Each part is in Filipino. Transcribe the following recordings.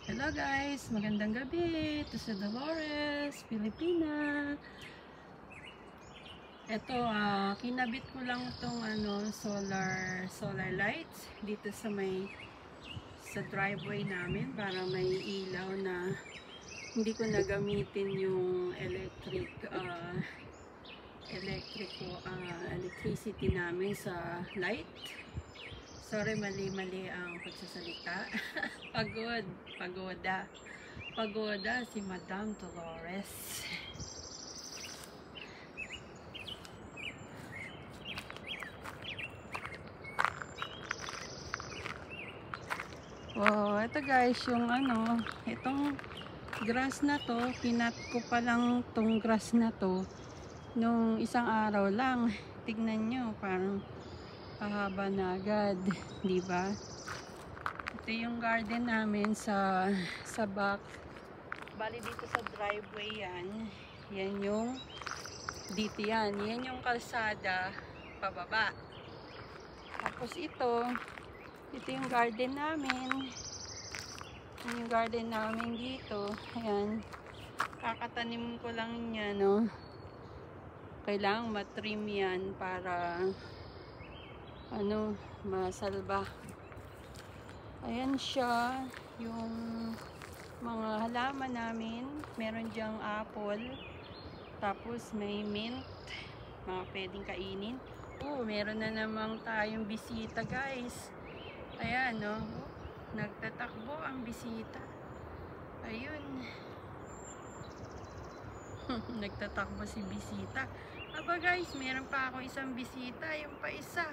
Hello guys, magandang gabi. Ito sa Dolores, Pilipina. Ito, kinabit ko lang itong solar lights dito sa driveway namin para may ilaw na hindi ko nagamitin yung electricity namin sa light. Sorry, mali-mali ang pagsasalita. Pagoda si Madam Dolores. Oh, ito guys, itong grass na to, pinat ko pa lang tong grass na to nung isang araw lang. Tignan nyo, parang pahaba na agad, di ba? Ito yung garden namin sa back. Bali dito sa driveway yan. Yan yung dito yan. Yan yung kalsada pababa. Tapos ito yung garden namin. Yung garden namin dito. Ayan. Kakatanim ko lang niya, no. Kailangang matrim yan para masalba. Ayan siya, yung mga halaman namin. Meron diyang apple, tapos may mint, mga pwedeng kainin. Meron na namang tayong bisita guys. Ayan, no, nagtatakbo ang bisita. Ayun. Nagtatakbo si bisita. Aba guys, meron pa ako isang bisita, yung pa isa.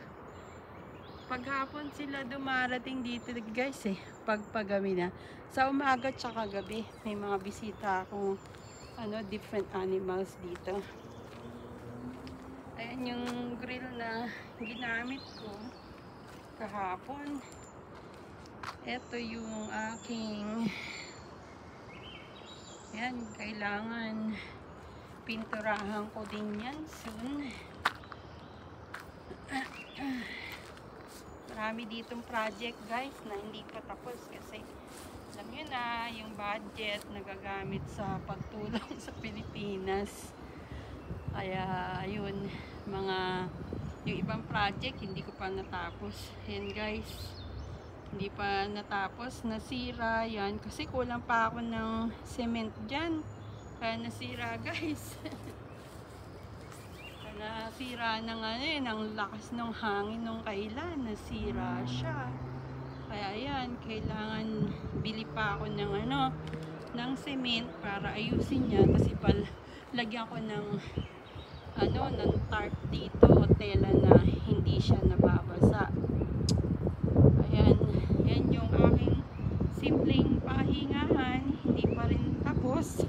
Paghapon sila dumarating dito guys pagpagabi na. Sa umaga tsaka gabi may mga bisita akong different animals dito. Ayan yung grill na ginamit ko kahapon. Ito yung aking kailangan pinturahan ko din yan soon. Marami ditong project guys na hindi pa tapos kasi alam nyo na yung budget nagagamit sa pagtulong sa Pilipinas. Kaya ayun, yung ibang project hindi ko pa natapos. Yan guys, hindi pa natapos, nasira yan kasi kulang pa ako ng cement dyan, kaya nasira guys. Nasira ng ng lakas ng hangin nung kailan, nasira siya. Kaya yan, kailangan bili pa ako ng cement para ayusin niya kasi lagyan ko ng tarp dito o tela na hindi siya nababasa. Ayan, yan yung aking simpleng pahingahan, hindi pa rin tapos.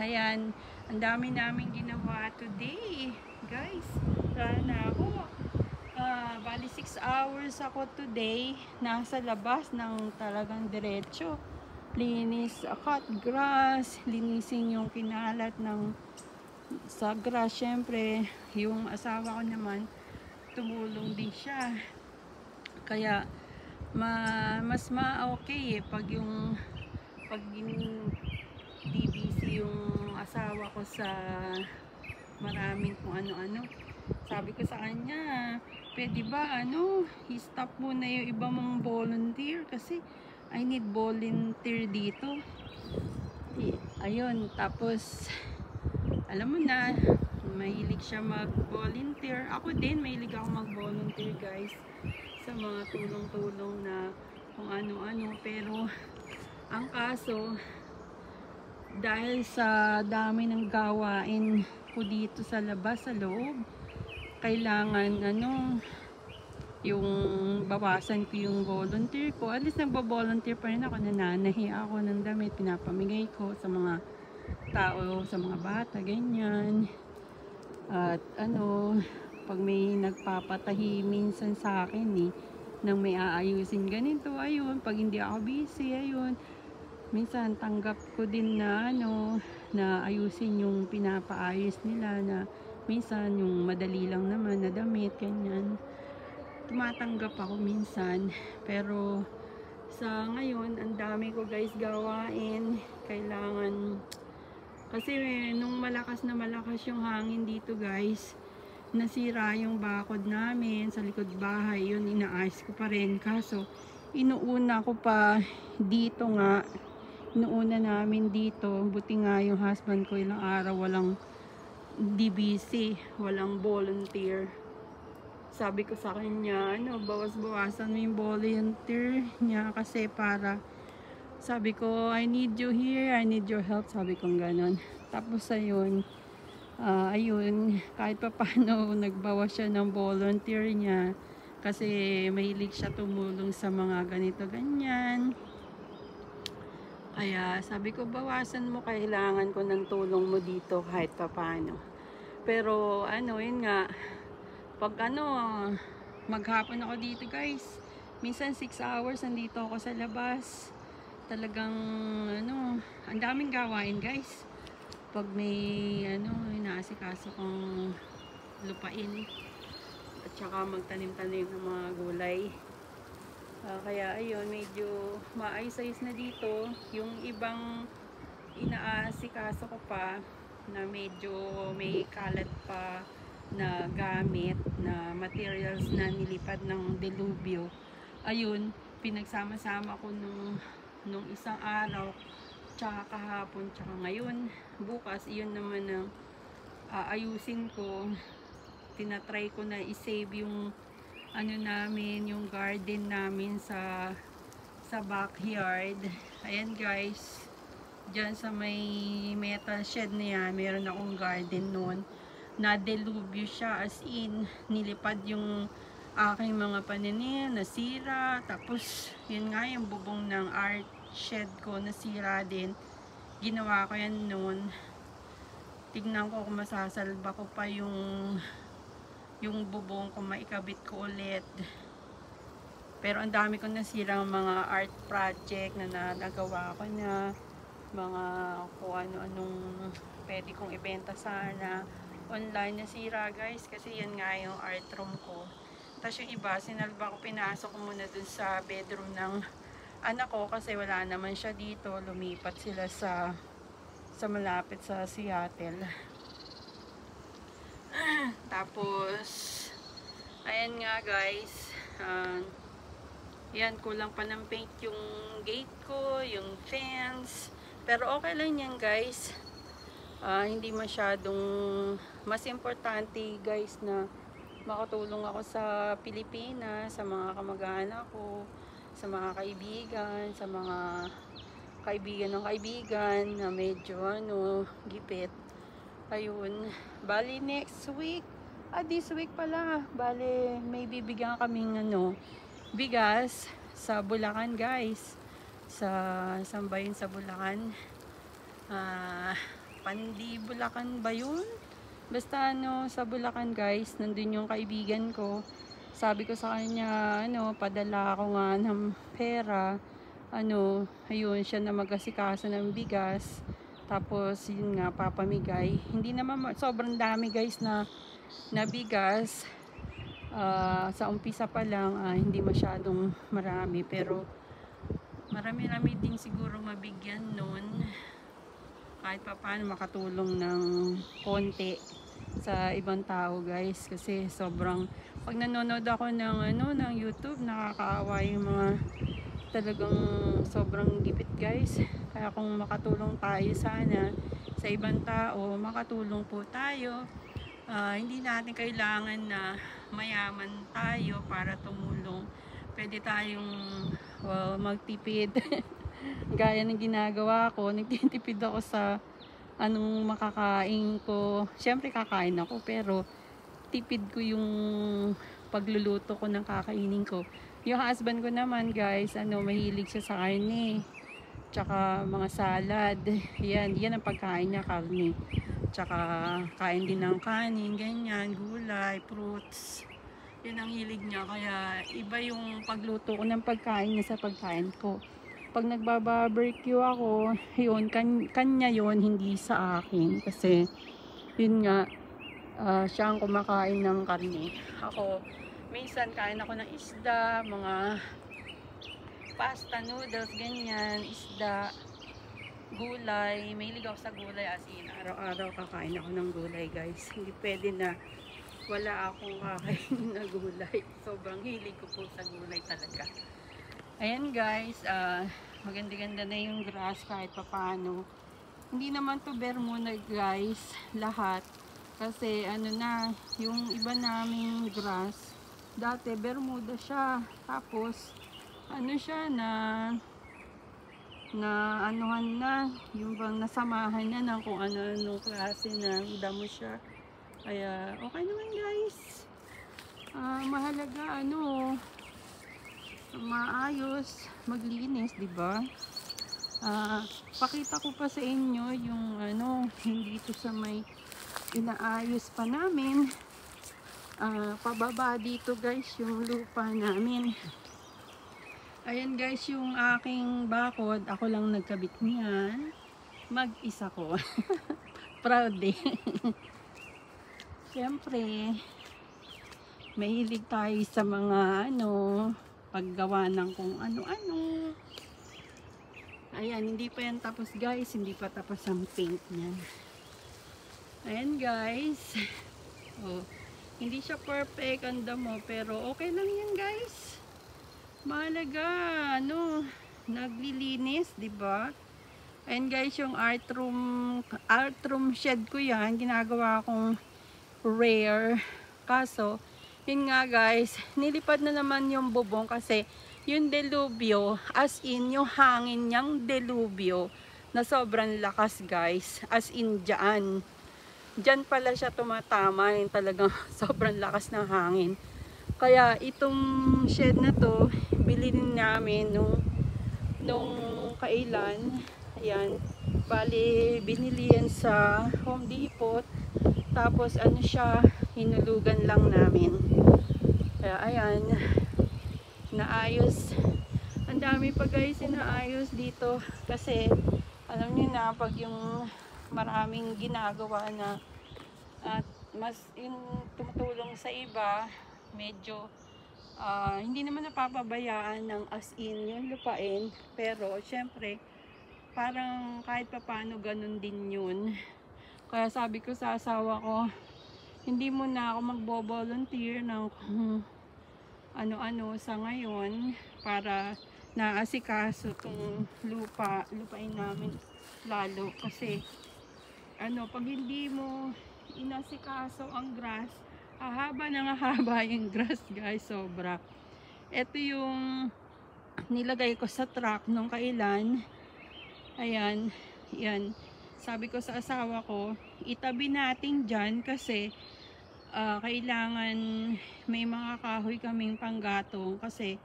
Ayan, ang dami namin ginawa today guys. Na ako bali 6 hours ako today nasa labas ng talagang diretso, linis, cut grass, linisin yung kinalat sa grass. Syempre yung asawa ko naman tumulong din siya, kaya mas okay pag di busy yung asawa ko sa maraming kung ano-ano. Sabi ko sa kanya, pwede ba i-stop muna yung iba mong volunteer kasi I need volunteer dito. Ayun, tapos alam mo na, mahilig siya mag-volunteer. Ako din, mahilig ako mag-volunteer guys sa mga tulong-tulong na kung ano-ano. Pero ang kaso, dahil sa dami ng gawain ko dito sa labas, sa loob, kailangan yung bawasan ko yung volunteer ko. At least nagbo-volunteer pa rin ako, nananahi ako ng damit, pinapamigay ko sa mga tao, sa mga bata, ganyan. At pag may nagpapatahi minsan sa akin nang may aayusin ganito, ayun, pag hindi ako busy, ayun, minsan tanggap ko din na na ayusin yung pinapaayos nila, na minsan yung madali lang naman na damit, ganyan. Tumatanggap ako minsan, pero Sa ngayon, ang dami ko guys gawain. Kailangan, kasi nung malakas yung hangin dito guys, nasira yung bakod namin sa likod bahay. Yun, inaayos ko pa rin. Kaso, inuuna ko pa dito nga. Inuuna namin dito. Buti nga yung husband ko ilang araw walang DBC, walang volunteer. Sabi ko sa kanya, bawas-bawasan mo yung volunteer niya kasi para, sabi ko, I need you here, I need your help, sabi ko ganon. Tapos ayun, kahit pa paano nagbawas siya ng volunteer niya kasi mahilig siya tumulong sa mga ganito ganyan. Kaya sabi ko, bawasan mo, kailangan ko ng tulong mo dito kahit pa paano. Pero yun nga, pag maghapon ako dito guys, minsan 6 hours nandito ako sa labas. Talagang ang daming gawain guys. Pag may inaasikaso kong lupain at saka magtanim-tanim ng mga gulay. Kaya ayun, medyo maayos-ayos na dito. Yung ibang inaasikaso ko pa na medyo may kalat pa na gamit na materials na nilipad ng delubyo. Ayun, pinagsama-sama ko nung isang araw, tsaka kahapon, tsaka ngayon. Bukas, iyon naman ang ayusin ko. Tinatry ko na i-save yung namin, yung garden namin sa backyard. Ayan guys, dyan sa may metal shed na yan, meron akong garden noon. Na-delubyo siya, as in, nilipad yung aking mga pananim, nasira. Tapos, yun nga, yung bubong ng art shed ko, nasira din. Ginawa ko yan noon. Tignan ko kung masasalba ko pa yung bubong, kung maikabit ko ulit. Pero ang dami kong nasirang mga art project na nagawa ko na. Mga kung ano-anong pwede kong ibenta sana. Online nasira guys, kasi yan nga yung art room ko. Tapos yung iba, sinalba ko, pinasok ko muna dun sa bedroom ng anak ko kasi wala naman siya dito. Lumipat sila sa malapit sa Seattle. Tapos ayan nga guys, yan, kulang pa ng paint yung gate ko, yung fence, pero okay lang yan guys. Hindi masyadong, mas importante guys na makatulong ako sa Pilipinas, sa mga kamag-anak ko, sa mga kaibigan, sa mga kaibigan ng kaibigan na medyo gipit. Ayun, bali next week, this week pala, bali may bibigyan kaming bigas sa Bulacan guys. Saan ba yun sa Bulacan? Pandi Bulacan ba yun? Basta sa Bulacan guys, nandun yung kaibigan ko. Sabi ko sa kanya, padala ako nga ng pera. Ayun, siya na mag-asikaso ng bigas. Tapos, yun nga, papamigay. Hindi naman sobrang dami guys na bigas. Sa umpisa pa lang, hindi masyadong marami. Pero, marami-rami din siguro mabigyan nun. Kahit pa paano makatulong ng konti sa ibang tao guys, kasi sobrang, pag nanonood ako ng YouTube, nakakaawa yung mga talagang sobrang gipit guys. Kaya kung makatulong tayo sana sa ibang tao, makatulong po tayo. Hindi natin kailangan na mayaman tayo para tumulong. Pwede tayong magtipid. Gaya ng ginagawa ko, nagtitipid ako sa anong makakain ko. Siyempre kakain ako, pero tipid ko yung pagluluto ko ng kakainin ko. Yung husband ko naman guys, mahilig siya sa karne, tsaka mga salad. Yan ang pagkain niya, karne. Tsaka kain din ng kanin, ganyan, gulay, fruits. Yan ang hilig niya, kaya iba yung pagluto ko ng pagkain niya sa pagkain ko. Pag nagbabarbecue ako, yun, kanya yun, hindi sa akin. Kasi, yun nga, siya ang kumakain ng karne. Ako, minsan kain ako ng isda, mga pasta, noodles, ganyan, isda, gulay. Mahilig ako sa gulay, as in araw-araw kakain ako ng gulay, guys. Hindi pwede na wala akong kakain na gulay. Sobrang hilig ko po sa gulay talaga. Ayan guys, maganda-ganda na yung grass kahit papano. Hindi naman to Bermuda guys, lahat. Kasi ano na, yung iba naming grass, dati Bermuda siya. Tapos, ano siya na anuhan na, yung bang nasamahan na ng kung ano klase na damo siya. Kaya, okay naman guys. Mahalaga, maayos, maglinis, di ba? Pakita ko pa sa inyo yung hindi ito sa may inaayos pa namin. Pababa dito guys yung lupa namin. Ayan guys yung aking bakod. Ako lang nagkabit niyan. Mag-isa ko. Proud eh. Siyempre, mahilig tayo sa mga paggawa ng kung ano-ano. Ayan, hindi pa yan tapos guys. Hindi pa tapos ang paint niyan. Ayan guys. Oh, hindi siya perfect ang damo, pero okay lang yan guys. Mahalaga, naglilinis, di ba? Ayan guys, yung art room shed ko yan. Ginagawa kong rare. Kaso, yun nga guys, nilipad na naman yung bubong kasi yung delubyo, as in yung hangin niyang delubyo na sobrang lakas guys, as in dyan pala siya tumatama, yung talagang sobrang lakas ng hangin. Kaya itong shed na to, bilhin namin nung kailan. Ayan, bali binili yan sa Home Depot. Tapos siya, hinulugan lang namin. Kaya ayan, naayos. Ang dami pa guys inaayos dito kasi alam niyo na pag yung maraming ginagawa na at mas yung tumutulong sa iba, medyo hindi naman napapabayaan ng as in yung lupain, pero syempre parang kahit papano ganun din yun. Kaya sabi ko sa asawa ko, hindi mo na ako magbo-volunteer ng ano-ano sa ngayon para naasikaso tong lupain namin lalo kasi pag hindi mo inasikaso ang grass, haba na nga haba yung grass guys, sobra. Ito yung nilagay ko sa truck nung kailan. Ayan, yan. Sabi ko sa asawa ko, itabi natin dyan kasi kailangan may mga kahoy kaming panggatong kasi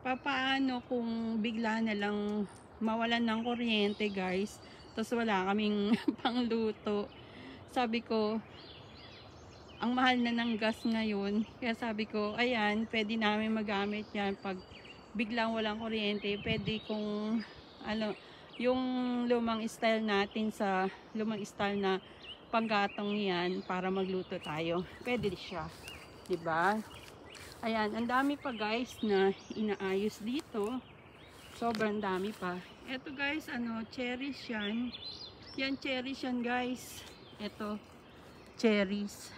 papaano kung bigla na lang mawalan ng kuryente guys, tapos wala kaming pangluto. Sabi ko, ang mahal na ng gas ngayon, kaya sabi ko, ayan, pwede namin magamit yan pag biglang walang kuryente. Pwede kung yung lumang style natin, sa lumang style na panggatong yan para magluto tayo, pwede siya, diba? Ayan, ang dami pa guys na inaayos dito, sobrang dami pa. Eto guys, cherries yan. Yan cherries yan guys. Eto, cherries.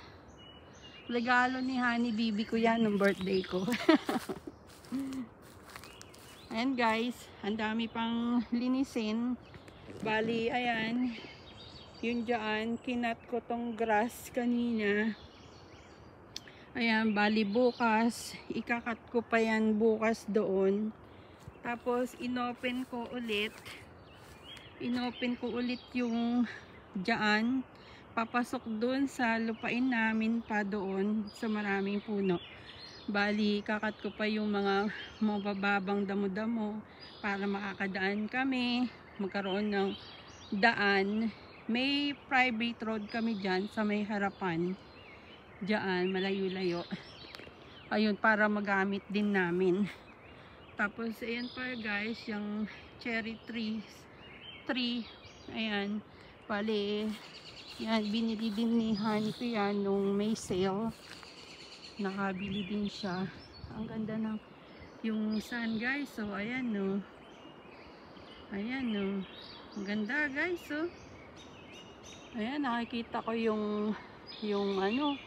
Regalo ni Honey Bibi ko yan ng birthday ko. Ayan guys, ang dami pang linisin. Bali, ayan, yun dyan, kinat ko tong grass kanina. Ayan, bali bukas, ikakat ko pa yan bukas doon. Tapos, inopen ko ulit yung dyan. Papasok doon sa lupain namin pa doon sa maraming puno. Bali, kakat ko pa yung mga mabababang damo-damo para makakadaan kami, magkaroon ng daan. May private road kami dyan sa may harapan. Diyan, malayo-layo. Ayun, para magamit din namin. Tapos, ayan pa guys, yung cherry tree. Ayan, bali, yan, binili din ni Honey ko yan nung may sale. Nakabili din siya. Ang ganda ng yung sun guys. So ayan no. Ayan no. Ang ganda guys. So ayan, nakikita ko yung ano,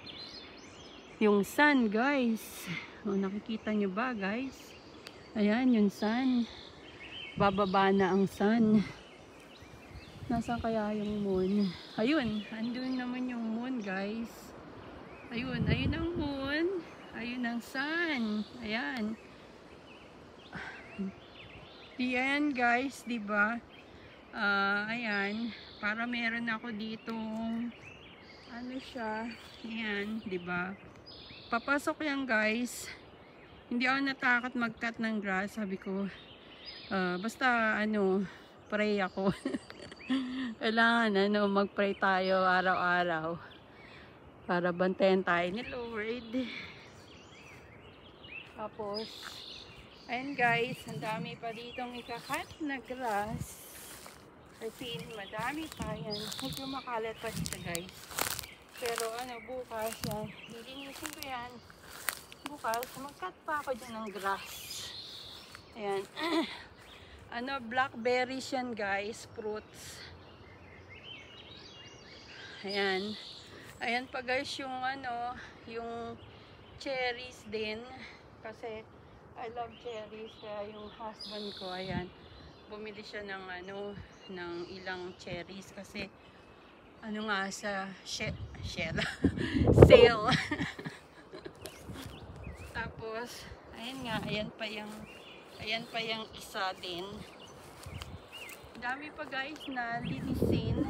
yung sun guys. O, nakikita nyo ba guys? Ayan yung sun. Bababa na ang sun. Nasaan kaya yung moon? Ayun, andun naman yung moon guys. Ayun, ayun ang moon. Ayun ang sun. Ayan. Ayan guys, diba? Ayan. Para meron ako dito. Ano siya? Ayan, diba? Papasok yan guys. Hindi ako natakot mag-cut ng grass. Sabi ko, basta ano, pray ako. Kailangan ano, mag-pray tayo araw-araw. Para bantayan tayo ni Lord. Tapos, ayan guys, ang dami pa ditong ikakat na grass. Kasi madami pa yan. Medyo makalat pa siya guys. Pero ano, bukas yan. Lilinisin ko yan. Bukas, mag-cut pa ako dyan ng grass. Ayan. Ano, blackberries yan guys. Fruits. Ayan. Ayan pa guys yung ano, yung cherries din. Kasi I love cherries. Kaya yung husband ko, ayan, bumili siya ng ano, ng ilang cherries. Kasi ano nga sa sale. Tapos, ayan nga, ayan pa yung isa din. Dami pa guys na linisin.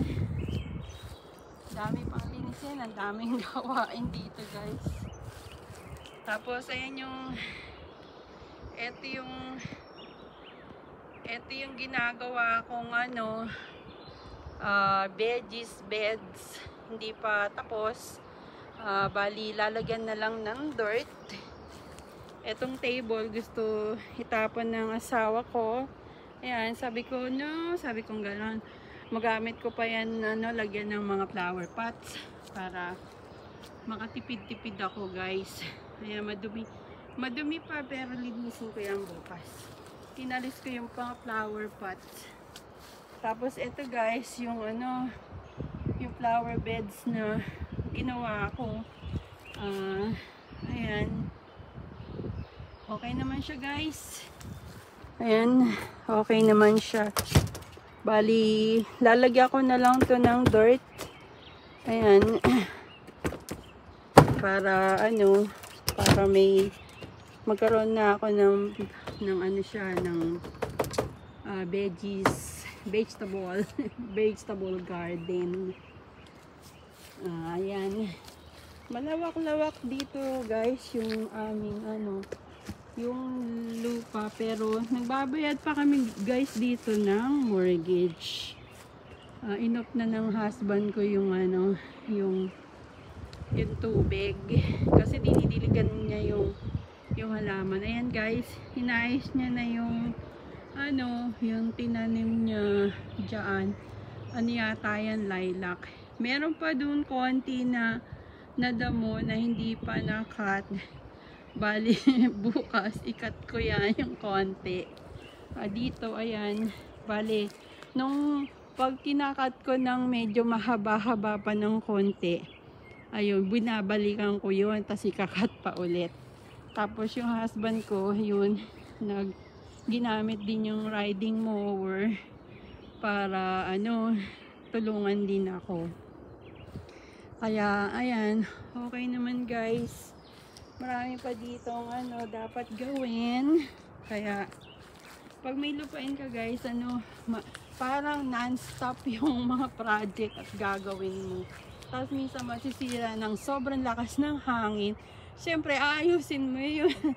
Dami pang linisin. Ang daming gawain dito guys. Tapos, ayan yung ito yung ginagawa kong ano, veggies beds. Hindi pa tapos. Bali, lalagyan na lang ng dirt. Etong table, gusto itapon ng asawa ko. Ayan, sabi ko, no, sabi kong gano'n. Magamit ko pa yan, ano, lagyan ng mga flower pots para makatipid-tipid ako guys. Ayan, madumi pa pero linisin ko yan bukas. Tinalis ko yung pang flower pots. Tapos ito guys, yung ano, yung flower beds na ginawa ko. Ayan. Okay naman siya guys. Ayan, okay naman siya. Bali, lalagyan ko na lang to ng dirt. Ayan. Para ano, para may magkaroon na ako ng ano siya, ng vegetable garden. Ayan. Malawak-lawak dito guys yung aming ano, yung lupa, pero nagbabayad pa kami guys dito ng mortgage. Inop na ng husband ko yung ano, yung tubig kasi dinidiligan niya yung halaman. Ayan guys, hinayos niya na yung ano, yung tinanim niya diyan. Ano yata yan, lilac. Meron pa dun konti na damo na hindi pa na-cut. Bali, bukas ikat ko yan yung konti. Dito, ayan. Bali, nung pag kinakat ko ng medyo mahaba-haba pa ng konti, ayun, binabalikan ko yun, tas ikakat pa ulit. Tapos yung husband ko, yun, ginamit din yung riding mower para, ano, tulungan din ako. Kaya, ayan, okay naman guys. Marami pa ditong ano dapat gawin. Kaya pag may lupain ka guys, ano, parang non-stop yung mga project at gagawin mo. Tapos minsan masisira ng sobrang lakas ng hangin. Siyempre, aayusin mo yun.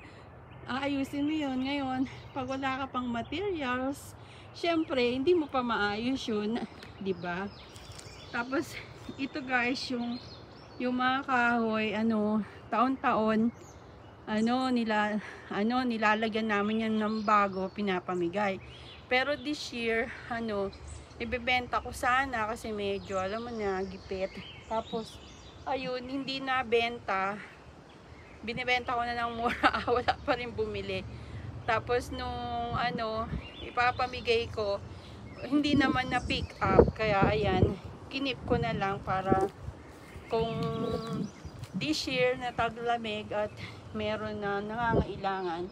Aayusin mo yun. Ngayon, pag wala ka pang materials, siyempre, hindi mo pa maayos yun. Diba? Tapos, ito guys, yung mga kahoy, ano, taon-taon, nilalagyan namin yan ng bago, pinapamigay. Pero this year, ibebenta ko sana kasi medyo, alam mo na, gipit. Tapos, ayun, hindi na benta. Binibenta ko na ng mura, wala pa rin bumili. Tapos nung ano, ipapamigay ko, hindi naman na pick up. Kaya ayan, kinip ko na lang para kung this year na taglamig at meron na nangangailangan,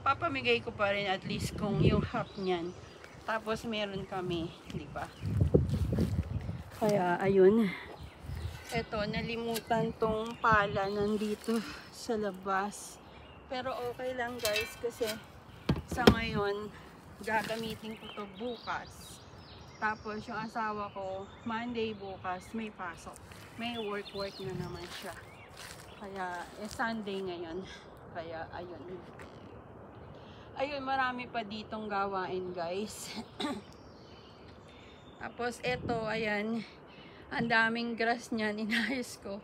papamigay ko pa rin at least kung yung half niyan. Tapos meron kami, di ba? Kaya ayun. Eto, nalimutan tong pala nandito sa labas. Pero okay lang guys kasi sa ngayon gagamitin ko to bukas. Tapos yung asawa ko Monday bukas may pasok. May work na naman siya. Kaya Sunday ngayon. Kaya ayun. Ayun, marami pa ditong gawain guys. Tapos eto, ayan, ang daming grass niyan, inayos ko.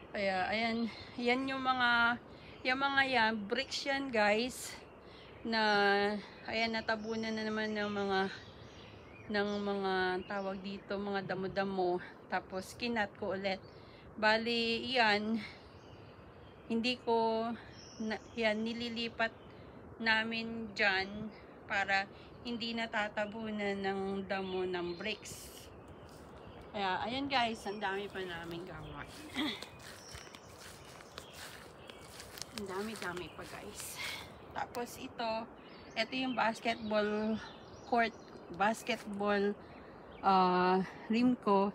Kaya ayan, yan yung mga yan, bricks yan guys, na ayan, natabunan na naman ng mga tawag dito, mga damo-damo. Tapos kinat ko ulit. Bali yan, hindi ko yan nililipat namin dyan para hindi natatabunan ng damo ng bricks. Kaya ayan guys, ang dami pa namin gawain. Ang dami pa guys. Tapos ito yung basketball court, basketball rim ko.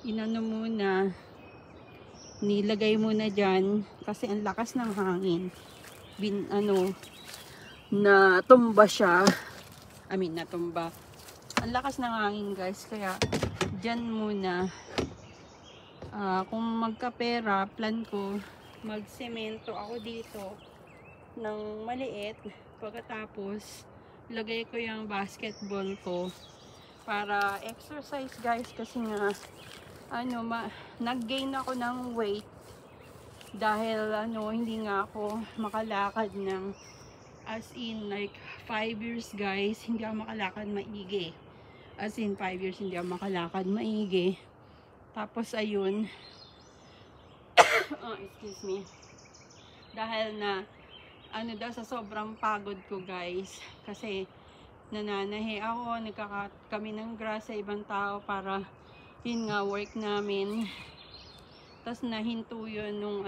Inano muna, nilagay muna dyan kasi ang lakas ng hangin. Natumba siya. Natumba. Ang lakas ng hangin guys, kaya dyan muna. Kung magkapera, plan ko magsemento ako dito ng maliit. Pagkatapos lagay ko yung basketball ko para exercise guys, kasi nga nag-gain ako ng weight dahil hindi nga ako makalakad ng as in like 5 years guys, hindi ako makalakad maigi. As in 5 years hindi ako makalakad maigi. Tapos ayun, excuse me, dahil na sa sobrang pagod ko guys, kasi nananahi ako, nagkakat kami ng grass sa ibang tao para yun nga work namin. Tapos nahinto yun nung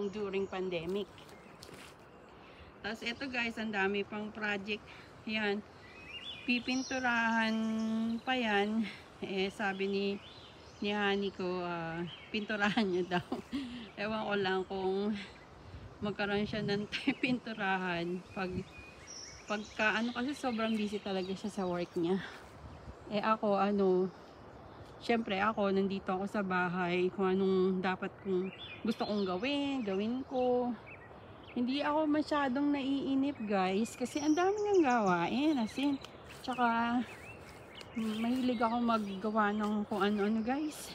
during pandemic. Tapos ito guys, ang dami pang project yan, pipinturahan pa yan. Sabi ni Honey ko, pinturahan niya daw. Ewan ko lang kung magkaroon siya ng pinturahan pagka kasi sobrang busy talaga siya sa work niya. Ako syempre ako nandito ako sa bahay, kung anong dapat kong gusto kong gawin ko. Hindi ako masyadong naiinip guys kasi ang dami nang gawain, as in. Tsaka mahilig ako maggawa ng kung ano-ano guys,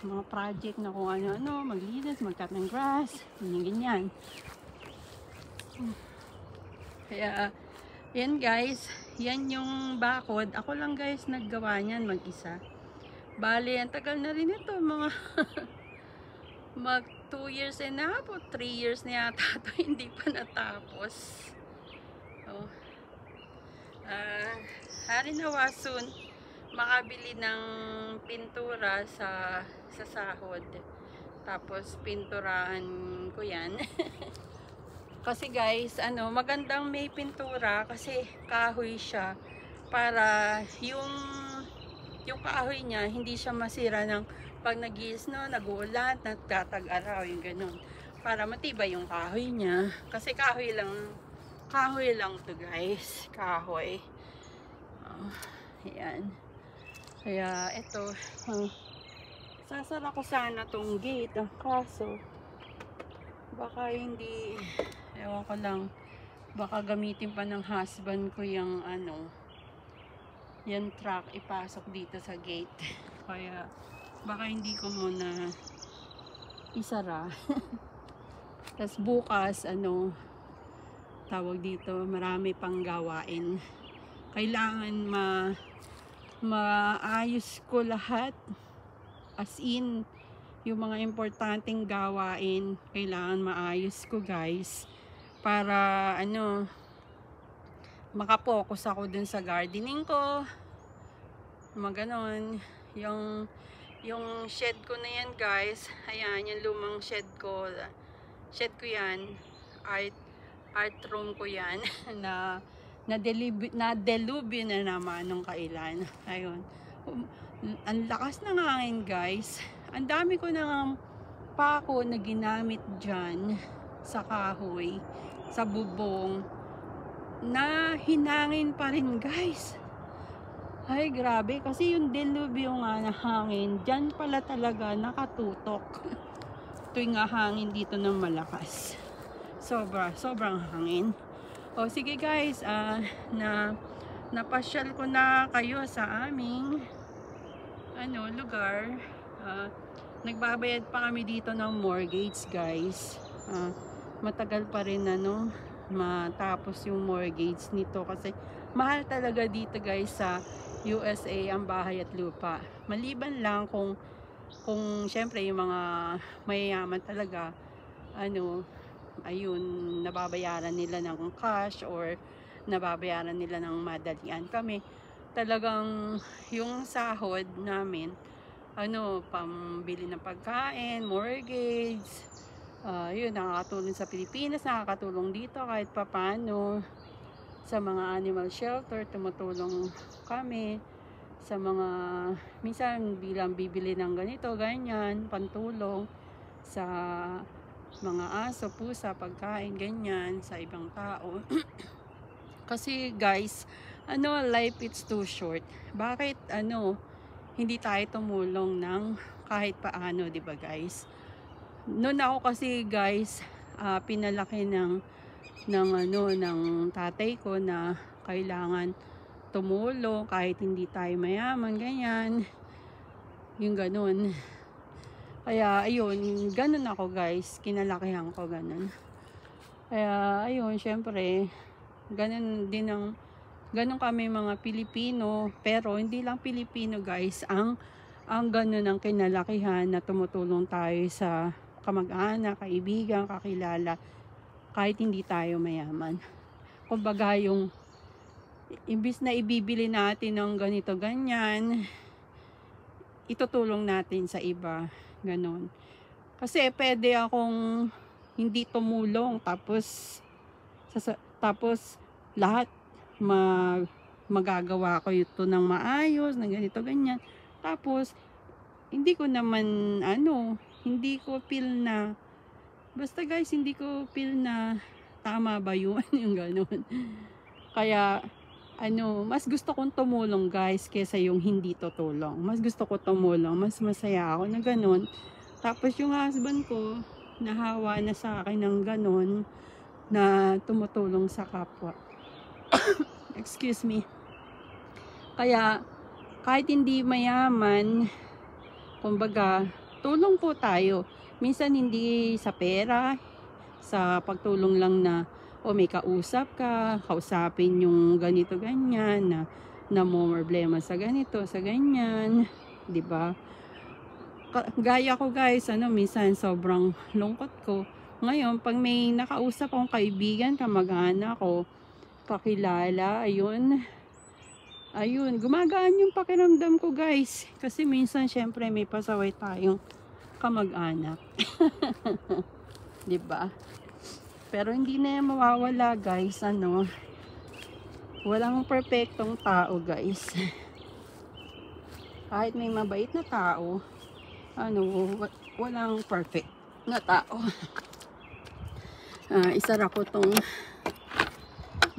mga project na kung ano-ano, maglinis, mag-cut ng grass, ganyan. Kaya yan guys, yan yung bakod. Ako lang guys naggawa niyan mag-isa. Bali, ang tagal na rin ito, mga mag 2 years and a half o 3 years na yata ito, hindi pa natapos. Hari nawa soon makabili ng pintura sa sahod. Tapos pinturahan ko yan. Kasi guys, magandang may pintura kasi kahoy siya, para yung kahoy niya hindi siya masira ng pag nag-i-snow, nag-uulan, nagtatag-araw, yung ganun. Para matibay yung kahoy niya. Kasi kahoy lang to guys, kahoy. Ayan. Kaya ito, sasara ko sana tong gate, kaso baka hindi, ewan ko lang, baka gamitin pa ng husband ko yung yung truck ipasok dito sa gate. Kaya baka hindi ko muna isara. Tapos bukas tawag dito, marami pang gawain. Kailangan maayos ko lahat, as in yung mga importanteng gawain kailangan maayos ko guys, para ano, makapokus ako dun sa gardening ko, mga ganon. Yung shed ko na yan guys, ayan, yung lumang shed ko yan, art room ko yan, na delubyo na naman nung kailan. Ayun, ang lakas ng hangin guys, ang dami ko ng pako na ginamit dyan sa kahoy, sa bubong, na hinangin pa rin guys. Ay grabe, kasi yung delubyo nga na hangin dyan pala talaga nakatutok tuwing hangin dito ng malakas. Sobrang hangin. O sige guys, napasyal ko na kayo sa aming lugar. Nagbabayad pa kami dito ng mortgage guys. Matagal pa rin matapos yung mortgage nito, kasi mahal talaga dito guys sa USA ang bahay at lupa. Maliban lang kung syempre yung mga mayayaman talaga, ayun, nababayaran nila ng cash or nababayaran nila ng madalian. Kami talagang yung sahod namin, pambili ng pagkain, mortgage, yun, nakakatulong sa Pilipinas, nakakatulong dito kahit papano. Sa mga animal shelter, tumutulong kami. Sa mga, minsan bilang bibili ng ganito, ganyan, pantulong sa mga aso, pusa, pagkain, ganyan, sa ibang tao. Kasi guys, life it's too short. Bakit, hindi tayo tumulong ng kahit paano, di ba guys? Noon ako kasi guys, pinalaki ng tatay ko na kailangan tumulong kahit hindi tayo mayaman, ganyan, yung ganun. Kaya ayun, ganun ako guys, kinalakihan ko ganun. Kaya ayun, syempre ganun kami mga Pilipino, pero hindi lang Pilipino guys ang ganun ang kinalakihan, na tumutulong tayo sa kamag-anak, kaibigan, kakilala, kahit hindi tayo mayaman. Kumbaga yung imbis na ibibili natin ng ganito ganyan, itutulong natin sa iba, ganon. Kasi pwede akong hindi tumulong tapos lahat magagawa ko ito ng maayos, na ganito ganyan, tapos hindi ko naman hindi ko feel na, basta guys, hindi ko feel na tama ba yun, yung gano'n. Kaya, mas gusto kong tumulong guys, kesa yung hindi tutulong. Mas gusto ko tumulong, mas masaya ako na gano'n. Tapos yung husband ko, nahawa na sa akin ng gano'n, na tumutulong sa kapwa. Excuse me. Kaya, kahit hindi mayaman, kumbaga, tulong po tayo. Minsan hindi sa pera, sa pagtulong lang na may kausap ka, kausapin yung ganito ganyan, na mo problema sa ganito, sa ganyan, 'di ba? Gaya ko guys, minsan sobrang lungkot ko. Ngayon, pag may nakausap akong kaibigan, kamag-anak ko, kakilala, ayun, gumagaan yung pakiramdam ko guys. Kasi minsan syempre may pasaway tayong kamag-anak. 'Di ba? Pero hindi na yan mawawala guys, walang perfectong tao guys. Kahit may mabait na tao, walang perfect na tao. Isara ko tong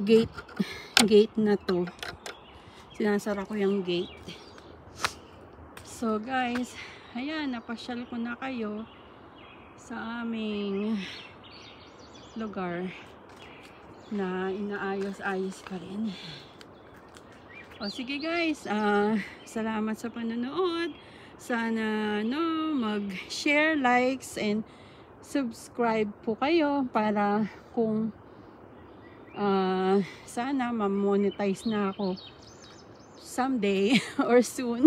gate na to. Sinasara ko yung gate. So guys, ayan, napasyal ko na kayo sa aming lugar na inaayos-ayos pa rin. O sige guys, salamat sa panonood. Sana mag-share, likes, and subscribe po kayo para kung sana ma-monetize na ako someday or soon.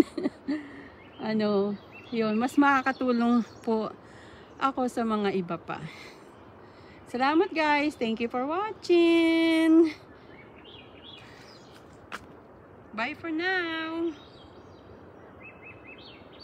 Yun, mas makakatulong po ako sa mga iba pa. Salamat guys. Thank you for watching. Bye for now.